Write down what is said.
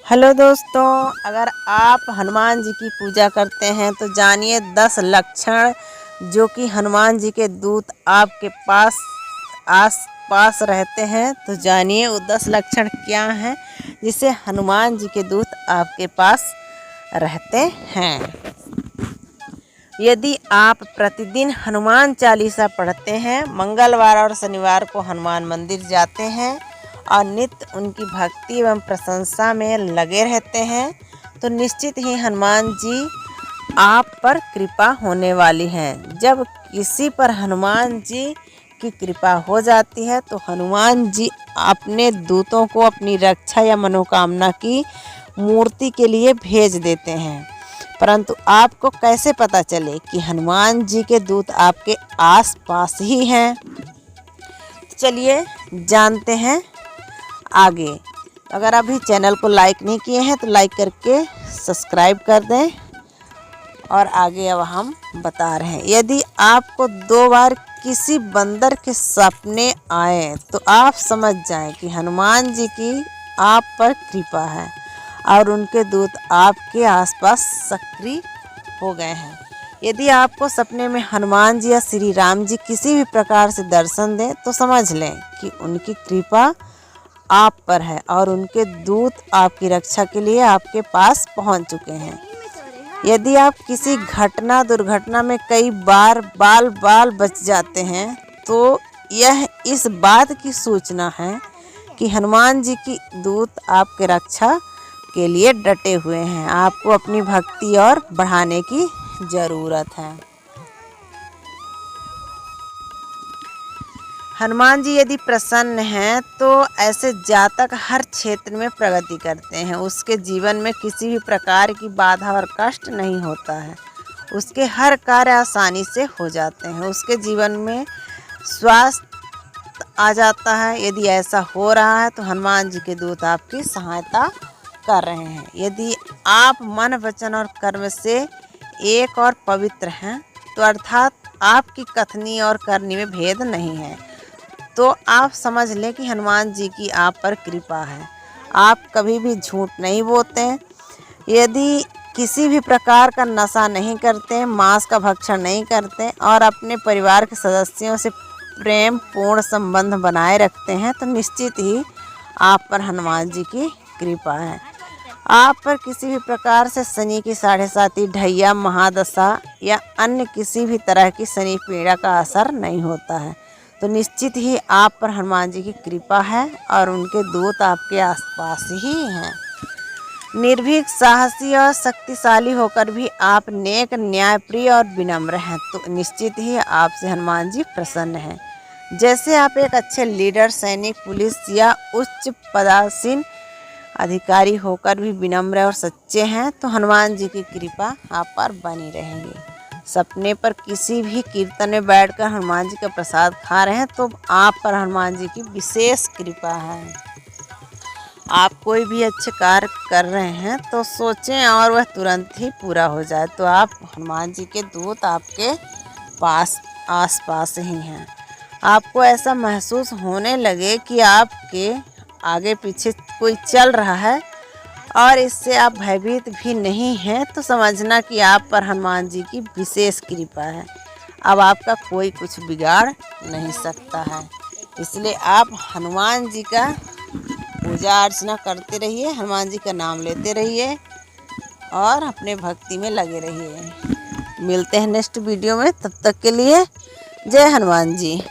Hello दोस्तों, अगर आप हनुमान जी की पूजा करते हैं तो जानिए 10 लक्षण जो कि हनुमान जी के दूत आपके पास आस पास रहते हैं। तो जानिए वो 10 लक्षण क्या हैं जिससे हनुमान जी के दूत आपके पास रहते हैं। यदि आप प्रतिदिन हनुमान चालीसा पढ़ते हैं, मंगलवार और शनिवार को हनुमान मंदिर जाते हैं और नित्य उनकी भक्ति एवं प्रशंसा में लगे रहते हैं, तो निश्चित ही हनुमान जी आप पर कृपा होने वाली है। जब किसी पर हनुमान जी की कृपा हो जाती है तो हनुमान जी अपने दूतों को अपनी रक्षा या मनोकामना की मूर्ति के लिए भेज देते हैं। परंतु आपको कैसे पता चले कि हनुमान जी के दूत आपके आस पास ही हैं? चलिए जानते हैं आगे। अगर अभी चैनल को लाइक नहीं किए हैं तो लाइक करके सब्सक्राइब कर दें। और आगे अब हम बता रहे हैं, यदि आपको 2 बार किसी बंदर के सपने आए तो आप समझ जाएं कि हनुमान जी की आप पर कृपा है और उनके दूत आपके आसपास सक्रिय हो गए हैं। यदि आपको सपने में हनुमान जी या श्री राम जी किसी भी प्रकार से दर्शन दें तो समझ लें कि उनकी कृपा आप पर है और उनके दूत आपकी रक्षा के लिए आपके पास पहुंच चुके हैं। यदि आप किसी दुर्घटना में कई बार बाल बच जाते हैं तो यह इस बात की सूचना है कि हनुमान जी की दूत आपके रक्षा के लिए डटे हुए हैं। आपको अपनी भक्ति और बढ़ाने की ज़रूरत है। हनुमान जी यदि प्रसन्न हैं तो ऐसे जातक हर क्षेत्र में प्रगति करते हैं। उसके जीवन में किसी भी प्रकार की बाधा और कष्ट नहीं होता है। उसके हर कार्य आसानी से हो जाते हैं। उसके जीवन में स्वास्थ्य आ जाता है। यदि ऐसा हो रहा है तो हनुमान जी के दूत आपकी सहायता कर रहे हैं। यदि आप मन, वचन और कर्म से एक और पवित्र हैं तो अर्थात आपकी कथनी और करनी में भेद नहीं है, तो आप समझ लें कि हनुमान जी की आप पर कृपा है। आप कभी भी झूठ नहीं बोलते हैं। यदि किसी भी प्रकार का नशा नहीं करते, मांस का भक्षण नहीं करते और अपने परिवार के सदस्यों से प्रेम पूर्ण संबंध बनाए रखते हैं तो निश्चित ही आप पर हनुमान जी की कृपा है। आप पर किसी भी प्रकार से शनि की 7.5 ढैया, महादशा या अन्य किसी भी तरह की शनि पीड़ा का असर नहीं होता है, तो निश्चित ही आप पर हनुमान जी की कृपा है और उनके दूत आपके आसपास ही हैं। निर्भीक, साहसी और शक्तिशाली होकर भी आप नेक, न्यायप्रिय और विनम्र हैं, तो निश्चित ही आपसे हनुमान जी प्रसन्न हैं। जैसे आप एक अच्छे लीडर, सैनिक, पुलिस या उच्च पदासीन अधिकारी होकर भी विनम्र और सच्चे हैं, तो हनुमान जी की कृपा आप पर बनी रहेगी। सपने पर किसी भी कीर्तन में बैठकर हनुमान जी का प्रसाद खा रहे हैं तो आप पर हनुमान जी की विशेष कृपा है। आप कोई भी अच्छे कार्य कर रहे हैं तो सोचें और वह तुरंत ही पूरा हो जाए, तो आप हनुमान जी के दूत आपके पास आसपास ही हैं। आपको ऐसा महसूस होने लगे कि आपके आगे पीछे कोई चल रहा है और इससे आप भयभीत भी नहीं हैं, तो समझना कि आप पर हनुमान जी की विशेष कृपा है। अब आपका कोई कुछ बिगाड़ नहीं सकता है। इसलिए आप हनुमान जी का पूजा अर्चना करते रहिए, हनुमान जी का नाम लेते रहिए और अपने भक्ति में लगे रहिए। मिलते हैं नेक्स्ट वीडियो में, तब तक के लिए जय हनुमान जी।